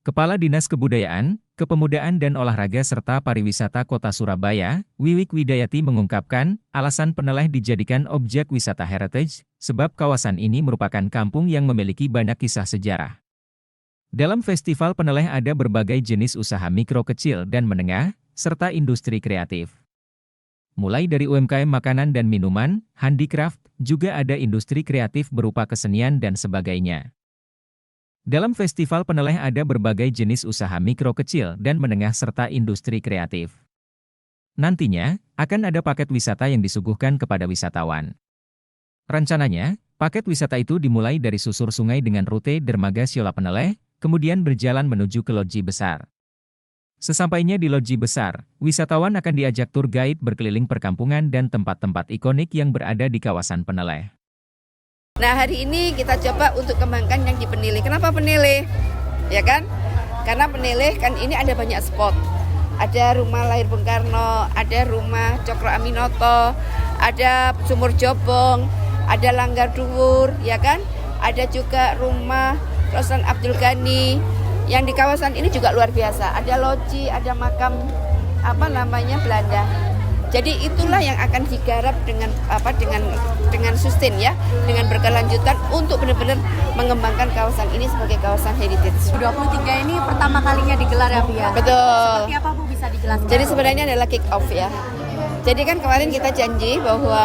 Kepala Dinas Kebudayaan, Kepemudaan dan Olahraga serta Pariwisata Kota Surabaya, Wiwik Widayati mengungkapkan, alasan Peneleh dijadikan objek wisata heritage, sebab kawasan ini merupakan kampung yang memiliki banyak kisah sejarah. Dalam Festival Peneleh ada berbagai jenis usaha mikro kecil dan menengah, serta industri kreatif. Mulai dari UMKM makanan dan minuman, handicraft, juga ada industri kreatif berupa kesenian dan sebagainya. Dalam Festival Peneleh ada berbagai jenis usaha mikro kecil dan menengah serta industri kreatif. Nantinya, akan ada paket wisata yang disuguhkan kepada wisatawan. Rencananya, paket wisata itu dimulai dari susur sungai dengan rute dermaga Siola Peneleh, kemudian berjalan menuju ke loji besar. Sesampainya di loji besar, wisatawan akan diajak tur guide berkeliling perkampungan dan tempat-tempat ikonik yang berada di kawasan Peneleh. Nah, hari ini kita coba untuk kembangkan yang di Peneleh. Kenapa Peneleh? Ya kan? Karena Peneleh kan ini ada banyak spot. Ada rumah lahir Bung Karno, ada rumah Cokro Aminoto, ada Sumur Jobong, ada Langgar Duwur, ya kan? Ada juga rumah Sultan Abdul Ghani. Yang di kawasan ini juga luar biasa. Ada loji, ada makam Belanda. Jadi itulah yang akan digarap dengan sustain ya, dengan berkelanjutan untuk benar-benar mengembangkan kawasan ini sebagai kawasan heritage. 23 ini pertama kalinya digelar ya Bu ya? Betul. Seperti apa Bu, bisa dijelaskan? Jadi sebenarnya adalah kick off ya. Jadi kan kemarin kita janji bahwa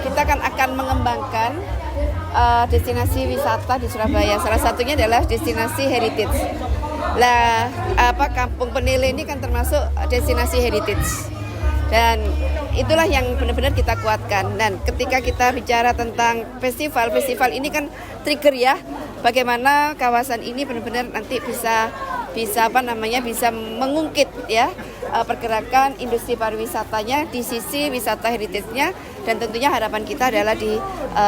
kita akan mengembangkan destinasi wisata di Surabaya. Salah satunya adalah destinasi heritage. Lah, Kampung Peneleh ini kan termasuk destinasi heritage. Dan itulah yang benar-benar kita kuatkan. Dan ketika kita bicara tentang festival ini kan trigger ya, bagaimana kawasan ini benar-benar nanti bisa mengungkit ya pergerakan industri pariwisatanya di sisi wisata heritage-nya, dan tentunya harapan kita adalah di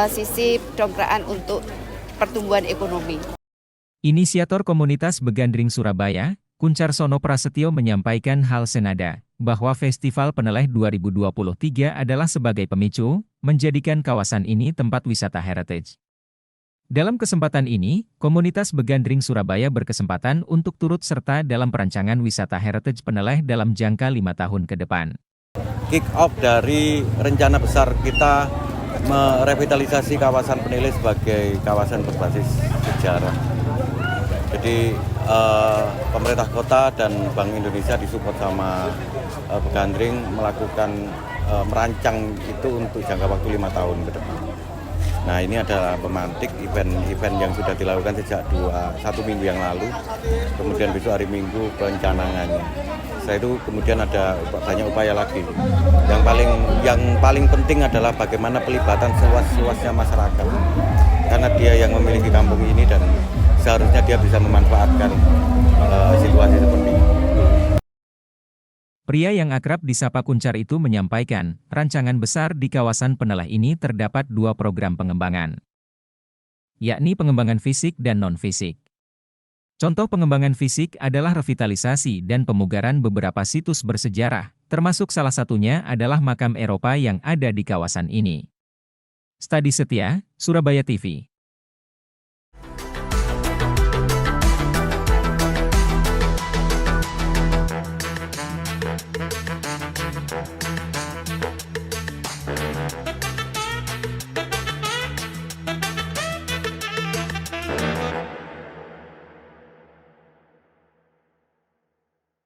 sisi dongkrakan untuk pertumbuhan ekonomi. Inisiator komunitas Begandring Surabaya, Kuncarsono Prasetyo menyampaikan hal senada, bahwa Festival Peneleh 2023 adalah sebagai pemicu, menjadikan kawasan ini tempat wisata heritage. Dalam kesempatan ini, komunitas Begandring Surabaya berkesempatan untuk turut serta dalam perancangan wisata heritage Peneleh dalam jangka 5 tahun ke depan. Kick off dari rencana besar kita merevitalisasi kawasan Peneleh sebagai kawasan berbasis sejarah. Jadi pemerintah kota dan Bank Indonesia disupport sama Begandring melakukan merancang itu untuk jangka waktu 5 tahun ke depan. Nah, ini adalah pemantik event yang sudah dilakukan sejak 1 minggu yang lalu. Kemudian besok hari Minggu pencanangannya. Setelah itu kemudian ada banyak upaya lagi. Yang paling penting adalah bagaimana pelibatan seluas-luasnya masyarakat. Karena dia yang memiliki kampung ini dan seharusnya dia bisa memanfaatkan situasi seperti ini. Pria yang akrab disapa Kuncar itu menyampaikan, rancangan besar di kawasan Peneleh ini terdapat 2 program pengembangan, yakni pengembangan fisik dan non-fisik. Contoh pengembangan fisik adalah revitalisasi dan pemugaran beberapa situs bersejarah, termasuk salah satunya adalah makam Eropa yang ada di kawasan ini. Stadi Setia, Surabaya TV.